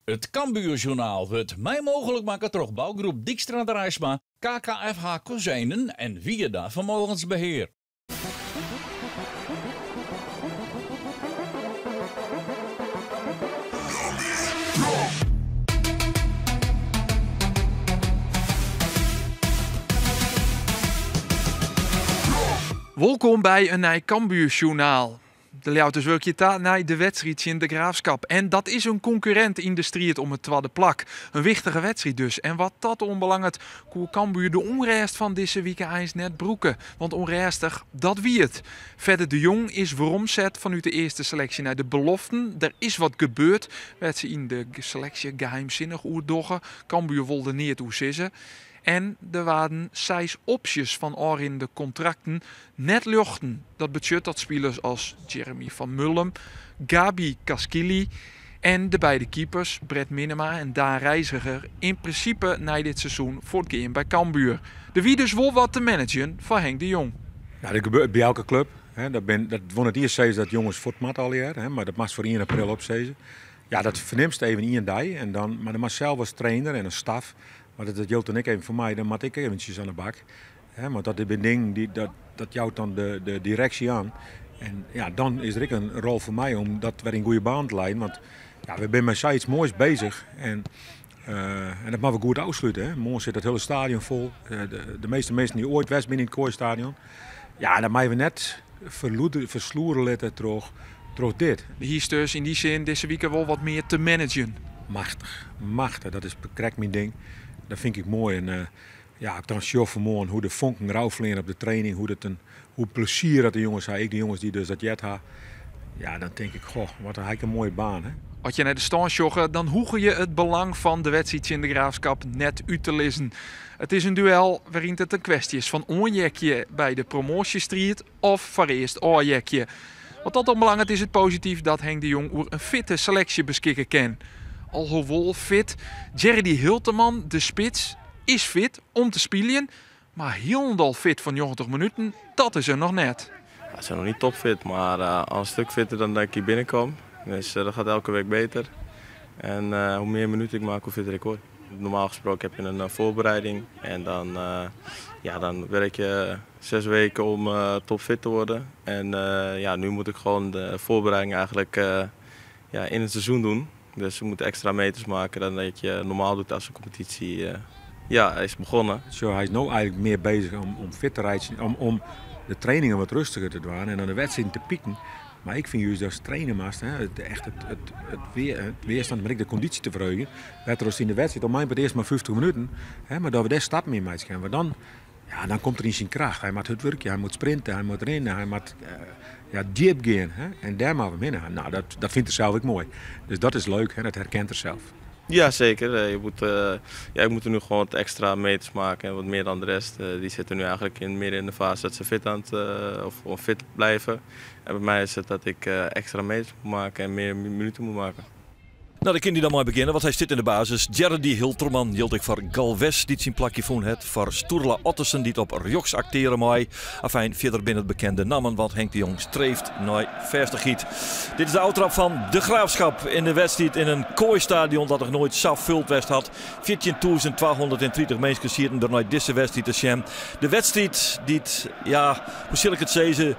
Het Cambuurjournaal wordt mij mogelijk maken door bouwgroep Dijkstra de Rijsma, KKFH Kozijnen en Vieda Vermogensbeheer. Welkom bij een nieuw Cambuurjournaal. De Leeuwarden werk je ta naar de wedstrijd in de Graafschap. En dat is een concurrent in de strijd om het tweede plak. Een wichtige wedstrijd dus. En wat dat onbelangrijk, koel Cambuur de onrest van deze week eens net broeken. Want onrestig, dat wie het. Verder de Jong is veromzet vanuit de eerste selectie naar de beloften. Er is wat gebeurd. Werd ze in de selectie geheimzinnig oerdoggen. Cambuur wilde niet hoe sissen. En er waren 6 opties van in de contracten net luchten. Dat betekent dat spelers als Jeremy van Mullum, Gabi Kaskili en de beide keepers Brett Minema en Daan Reiziger in principe na dit seizoen voortgaan bij Cambuur. Er wie dus wel wat te managen van Henk de Jong. Ja, dat gebeurt bij elke club. Dat won het eerst steeds dat jongens voortmat al jaar, maar dat mag voor 1 april opzezen. Ja, dat verneemt even in een dag. En dan, maar dan mag zelf als trainer en een staf. Maar dat Jolt en ik even voor mij, dan moet ik eventjes aan de bak. Maar dat is een ding, dat jouwt dan de directie aan. En ja, dan is er ook een rol voor mij om dat weer in goede baan te leiden. Want ja, we zijn met iets moois bezig. En dat moeten we goed afsluiten. Morgen zit het hele stadion vol. De meeste mensen die ooit west binnen in het Kooistadion. Ja, dan moeten we net versloeren laten door dit. Hier is dus in die zin deze week wel wat meer te managen. Machtig. Dat is correct mijn ding. Dat vind ik mooi. En ja, ik dan show vanmorgen hoe de vonken rauwvleen op de training. Hoe plezier dat de jongens hebben. Ik de jongens die dus dat jet hebben. Ja, dan denk ik, goh, wat een mooie baan. Hè? Als je naar de stand joggen, dan hoeg je het belang van de wedstrijd in de Graafschap net uit te lezen. Het is een duel waarin het een kwestie is van onjekje bij de promotiestrijd of voor eerst oorjekje. Wat dat onbelangrijk is het positief dat Henk de Jong over een fitte selectie beschikken kan. Alhoewel fit, Jerry Hilterman, de spits, is fit om te spelen. Maar helemaal fit van 90 minuten, dat is er nog net. Ja, ze zijn nog niet topfit, maar al een stuk fitter dan dat ik hier binnenkom. Dus dat gaat elke week beter. En hoe meer minuten ik maak, hoe fitter ik word. Normaal gesproken heb je een voorbereiding en dan werk je 6 weken om topfit te worden. En nu moet ik gewoon de voorbereiding eigenlijk in het seizoen doen. Dus we moeten extra meters maken dan dat je normaal doet als de competitie is begonnen. Zo, hij is nu eigenlijk meer bezig om fit te rijden, om de trainingen wat rustiger te doen en dan de wedstrijd te pieken. Maar ik vind juist als trainer het weerstand, maar ik de conditie te verhogen. Werd in de wedstrijd, om mij het eerst maar 50 minuten. Maar dat we daar stap mee maken gaan. Dan komt er in zijn kracht. Hij moet het werken, hij moet sprinten, hij moet rennen, hij moet diep gaan. En daar maar we winnen. Nou, dat vindt hij zelf ook mooi. Dus dat is leuk, dat herkent hij zelf. Ja, zeker. Je moet er nu gewoon wat extra meters maken en wat meer dan de rest. Die zitten nu eigenlijk meer in de fase dat ze fit blijven. En bij mij is het dat ik extra meters moet maken en meer minuten moet maken. Nou, dan kan hij dan maar beginnen, want hij zit in de basis. Jerry Hilterman hield ik voor Galvez, die zijn plakje voen het. Voor Sturla Ottersen, die het op Rjoks acteren mooi. Afijn, verder binnen het bekende namen, want Henk de Jong streeft naar verstigiet. Dit is de outtrap van de Graafschap in de wedstrijd in een kooistadion dat nog nooit zo vult west had. 14.230 mensen zitten er naar deze wedstrijd te zien. De wedstrijd die, hoe zal ik het zeggen,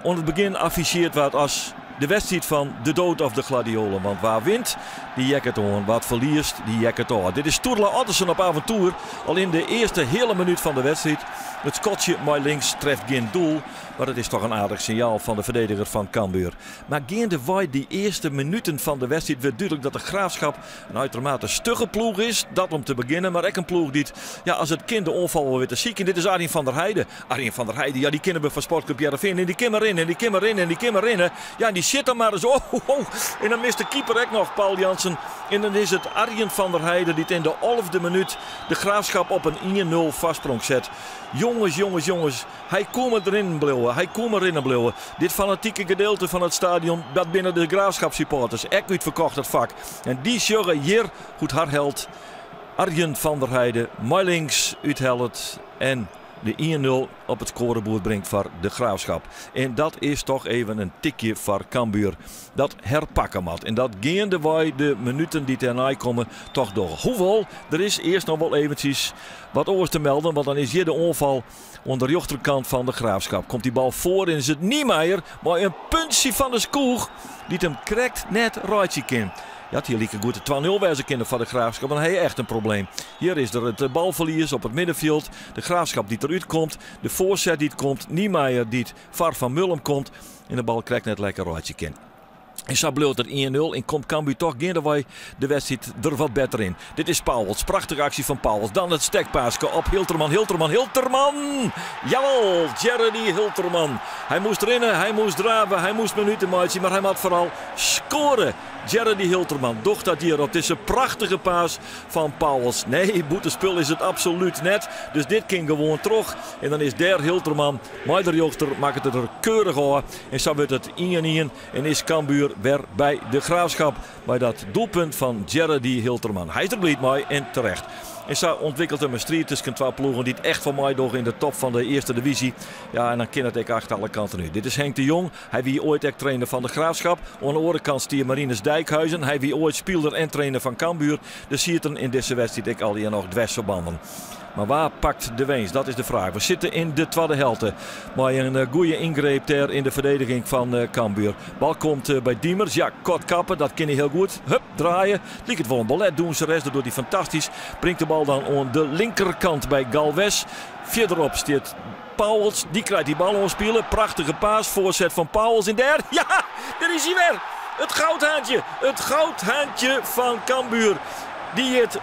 onder het begin afficheerd werd als de wedstrijd van de dood of de gladiolen. Want waar wint, die jekkert on. Wat verliest, die jekkert on. Dit is Sturla Ottersen op avontuur. Al in de eerste hele minuut van de wedstrijd. Het schotje maar links treft geen doel. Maar het is toch een aardig signaal van de verdediger van Cambuur. Maar gaandeweg die eerste minuten van de wedstrijd werd duidelijk dat de Graafschap een uitermate stugge ploeg is. Dat om te beginnen. Maar ook een ploeg die als het kind de onval wel weer te ziek. En dit is Arjen van der Heijden. Arjen van der Heijden, die kennen we van Sportclub Heerenveen. En die kan maar in, en die kan maar in, en die kan maar in. Ja, en die zit er maar eens. En dan mist de keeper ook nog, Paul Jansen. En dan is het Arjen van der Heijden die in de 11e minuut de Graafschap op een 1-0 vastsprong zet. Jongens. Hij komt erin blijven. Dit fanatieke gedeelte van het stadion, dat binnen de Graafschapsupporters echt uitverkocht het vak. En die zorgen hier goed hard held. Arjen van der Heijden, maar links uithelt. En de 1-0 op het scorebord brengt voor de Graafschap. En dat is toch even een tikje voor Cambuur. Dat herpakken moet. En dat gaande wij de minuten die ernaar komen toch door. Hoewel, er is eerst nog wel eventjes wat oors te melden. Want dan is hier de onval onder de rechterkant van de Graafschap. Komt die bal voor en is het Niemeyer. Maar een puntje van de Skoeg die hem krijgt net Raitje kan. Ja, hier liep een goede 2-0 wijze kinderen van de Graafschap. Maar hij heeft echt een probleem. Hier is er het balverlies op het middenveld. De Graafschap die eruit komt. De voorzet die het komt. Niemeyer die het var van Mullum komt. En de bal krijgt net lekker Raitje kan. En zo bleef het 1-0 en komt Cambuur toch wij de wedstrijd er wat beter in. Dit is Pauwels, prachtige actie van Pauwels. Dan het stekpaasje op Hilterman. Jawel, Jeremy Hilterman. Hij moest rennen, hij moest draven, hij moest minuten maken, maar hij moet vooral scoren. Jeremy Hilterman, doch dat hier op. Het is een prachtige paas van Pauwels. Nee, boetespul is het absoluut net. Dus dit ging gewoon terug. En dan is der Hilterman, maar de jochter maakt het er keurig aan. En zo wordt het 1-1 en is Cambuur weer bij de Graafschap. Bij dat doelpunt van Jeremy Hilterman. Hij is er blij mee en terecht. En zo ontwikkelt hem een strijd tussen twee ploegen die het echt van mij doen in de top van de eerste divisie. Ja, en dan kan het ook achter alle kanten nu. Dit is Henk de Jong. Hij wie ooit ook trainer van de Graafschap. Aan de andere kant stier Marinus Dijkhuizen. Hij wie ooit speelder en trainer van Cambuur. Dus ziet er in deze wedstrijd ook al hier nog dwarsverbanden. Maar waar pakt de winst? Dat is de vraag. We zitten in de tweede helft. Maar een goede ingreep ter in de verdediging van Cambuur. Bal komt bij Diemers. Ja, kort kappen. Dat kan hij heel goed. Hup, draaien. Het lijkt het wel een ballet doen. Ze rest doet hij fantastisch. Brengt de bal dan aan de linkerkant bij Galvez. Verderop staat Pauwels. Die krijgt die bal aanspelen. Prachtige paas. Voorzet van Pauwels in der. Ja, daar is hij weer. Het goudhaantje. Het goudhaantje van Cambuur. Die het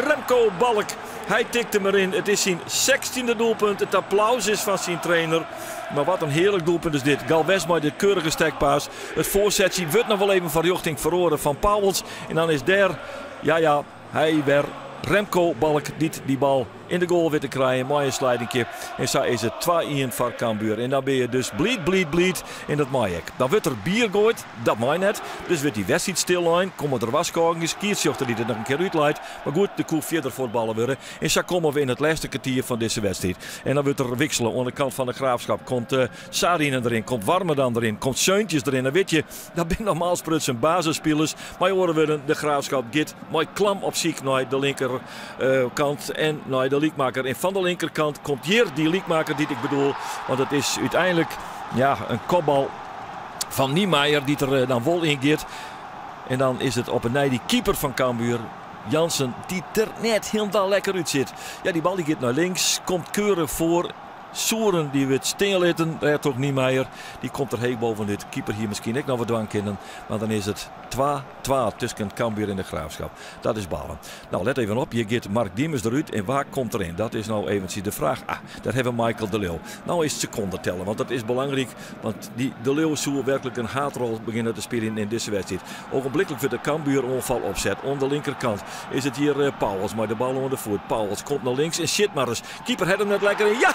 Remco Balk. Hij tikt hem erin. Het is zijn 16e doelpunt. Het applaus is van zijn trainer. Maar wat een heerlijk doelpunt is dit. Galvez met de keurige stekpaas. Het voorzetje wordt nog wel even van richting verloren van Pauwels. En dan is der, ja, hij weer Remco Balk die bal in de goal weer te krijgen. Mooie slidingje. En zo is het 2-1 voor Cambuur. En dan ben je dus bleed in dat Majek. Dan wordt er bier gooid. Dat mag net. Dus wordt die wedstrijd stilline. Komen er waskoringen. Kiersjochter die er nog een keer uitleidt. Maar goed, de koe verder voor het ballen worden. En zo komen we in het laatste kwartier van deze wedstrijd. En dan wordt er wisselen. Aan de kant van de Graafschap komt Sarinen erin. Komt Warmerdam erin. Komt Seuntjes erin. Dan weet je, dat zijn normaal gesproken basisspelers. Maar horen we de Graafschap git mooi klam op ziek naar de linkerkant. En naar de liekmaker. En van de linkerkant komt hier die liekmaker die ik bedoel. Want het is uiteindelijk een kopbal van Niemeyer die er dan vol ingeert. En dan is het op een nij die keeper van Cambuur. Jansen die er net helemaal lekker uit zit. Ja, die bal die gaat naar links. Komt keurig voor. Soeren die wordt stilitten, toch Niemeyer. Die komt er heen boven dit keeper hier misschien ook nog wat dwang kennen. Maar dan is het 2-2 tussen Cambuur en de Graafschap. Dat is balen. Nou, let even op. Je gaat Mark Diemers eruit. En waar komt erin? Dat is nou eventjes de vraag. Daar hebben we Michael de Leeuw. Nou is het seconden tellen. Want dat is belangrijk. Want de Leeuw zou werkelijk een haatrol beginnen te spelen in deze wedstrijd. Ogenblikkelijk wordt de Cambuur onval opzet. Aan de linkerkant is het hier Pauwels. Maar de bal onder de voet. Pauwels komt naar links. En shit maar eens. Keeper had hem net lekker in. Ja!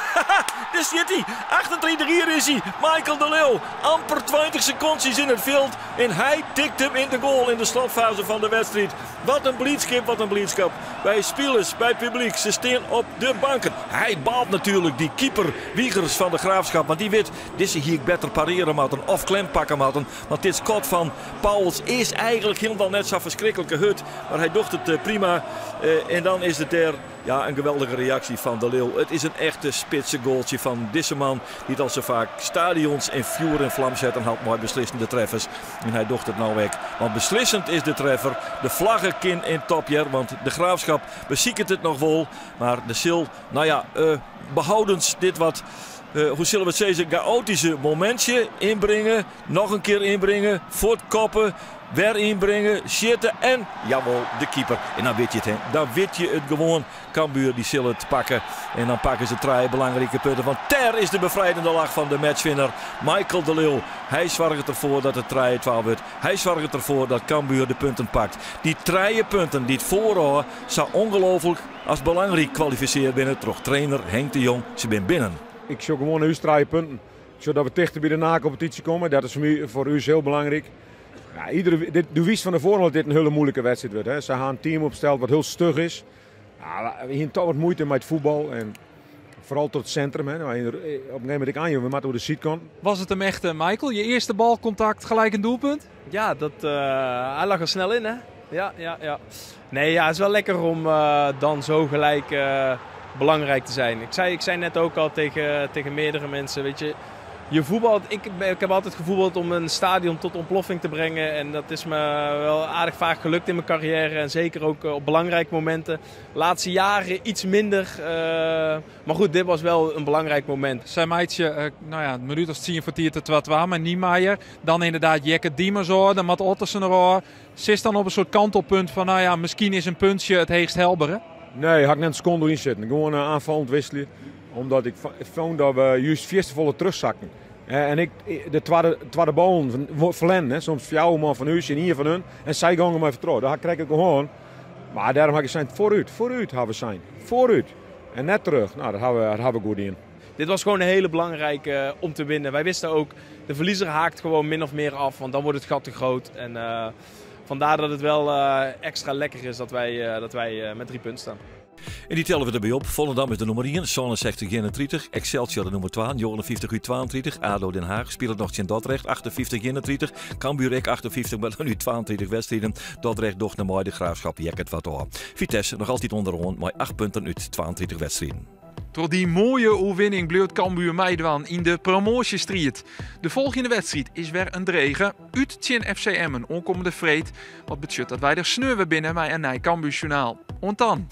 Daar zit hij. 28 hier is hij. Michael de Leeuw. Amper 20 seconden in het veld. En hij tikt hem in de goal in de slotfase van de wedstrijd. Wat een blijdschap. Bij spelers, bij publiek. Ze staan op de banken. Hij baalt natuurlijk die keeper Wiegers van de Graafschap. Want die weet, deze hier beter pareren moeten of klem pakken moeten. Want dit schot van Pauwels is eigenlijk helemaal net zo'n verschrikkelijke hut. Maar hij docht het prima. En dan is het er. Ja, een geweldige reactie van de Leeuw. Het is een echte spitse goaltje van deze man. Die het al zo vaak stadions in vuur en vlam zet en had mooi beslissende treffers. En hij docht het nou weg. Want beslissend is de treffer. De vlaggenkin in topjer. Want de Graafschap beziekert het nog wel. Maar de Sil, behoudens dit wat... hoe zullen we het zeggen, chaotische momentje inbrengen. Nog een keer inbrengen. Voortkoppen. Weer inbrengen, shitten en jawel, de keeper. En dan weet je het, hè. Dan weet je het gewoon. Cambuur die zullen het pakken. En dan pakken ze 3 belangrijke punten. Want ter is de bevrijdende lach van de matchwinner. Michael de Leeuw. Hij zorgt ervoor dat het 3-12 wordt. Hij zorgt ervoor dat Cambuur de punten pakt. Die 3 punten die het voorhouden, zou ongelooflijk als belangrijk kwalificeren binnen. Toch trainer Henk de Jong, ze zijn binnen. Ik zou gewoon nu 3 punten. Zodat we dichter bij de na-competitie komen. Dat is voor u heel belangrijk. Ja, de wist van tevoren dat dit een hele moeilijke wedstrijd wordt. Hè. Ze gaan een team opstellen wat heel stug is. Ja, we hebben toch wat moeite met voetbal. En Vooral tot het centrum. Hè. Op een gegeven moment ik aan je, we moeten door de ziet kon. Was het hem echt, Michael? Je eerste balcontact, gelijk een doelpunt? Ja, hij lag er snel in, hè? Ja. Nee, ja, het is wel lekker om dan zo gelijk belangrijk te zijn. Ik zei net ook al tegen meerdere mensen, weet je... Je voetbalt, ik heb altijd gevoetbald om een stadion tot ontploffing te brengen. En dat is me wel aardig vaak gelukt in mijn carrière. En zeker ook op belangrijke momenten. De laatste jaren iets minder. Maar goed, dit was wel een belangrijk moment. Zijn meidje, een minuut of 10 voor 10 te 2, maar Niemeyer. Dan inderdaad Jekke Diemers hoor, dan Matt Ottersen hoor. Zit dan op een soort kantelpunt van, misschien is een puntje het heegst helbere? Nee, had ik net een seconde in zitten. Gewoon aanvallend wisselen. Omdat ik vond dat we juist volle terugzakken. En de tweede bal verlenden, soms voor jou man van huis en hier van hun. En zij gingen me vertrouwen. Dat krijg ik gewoon. Maar daarom heb ik gezegd, vooruit hebben we zijn. Vooruit. En net terug. Nou, dat hebben we goed in. Dit was gewoon een hele belangrijke om te winnen. Wij wisten ook, de verliezer haakt gewoon min of meer af. Want dan wordt het gat te groot. En vandaar dat het wel extra lekker is dat wij met 3 punten staan. En die tellen we erbij op. Volendam is de nummer 1, Zonnezegde 31, Excelsior de nummer 2, 59 32, ADO Den Haag speelt nog in Dordrecht 58 31, Cambuur 58, maar dan nu 22 wedstrijden. Dordrecht doch naar mooi de Graafschap Jekket wat door. Vitesse nog altijd onderaan, maar 8 punten uit 22 wedstrijden. Door die mooie overwinning bleef Cambuur meidwaan in de promotiestrijd. De volgende wedstrijd is weer een dregen uit Tjen FC Emmen onkomende vreed. Wat betekent dat wij er sneuwen binnen bij een nieuw Cambuur journaal. Dan.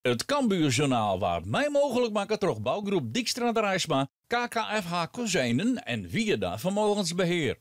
Het Cambuurjournaal waar mij mogelijk maken toch bouwgroep Dijkstra de Rijsma, KKFH Kozijnen en Wieda Vermogensbeheer.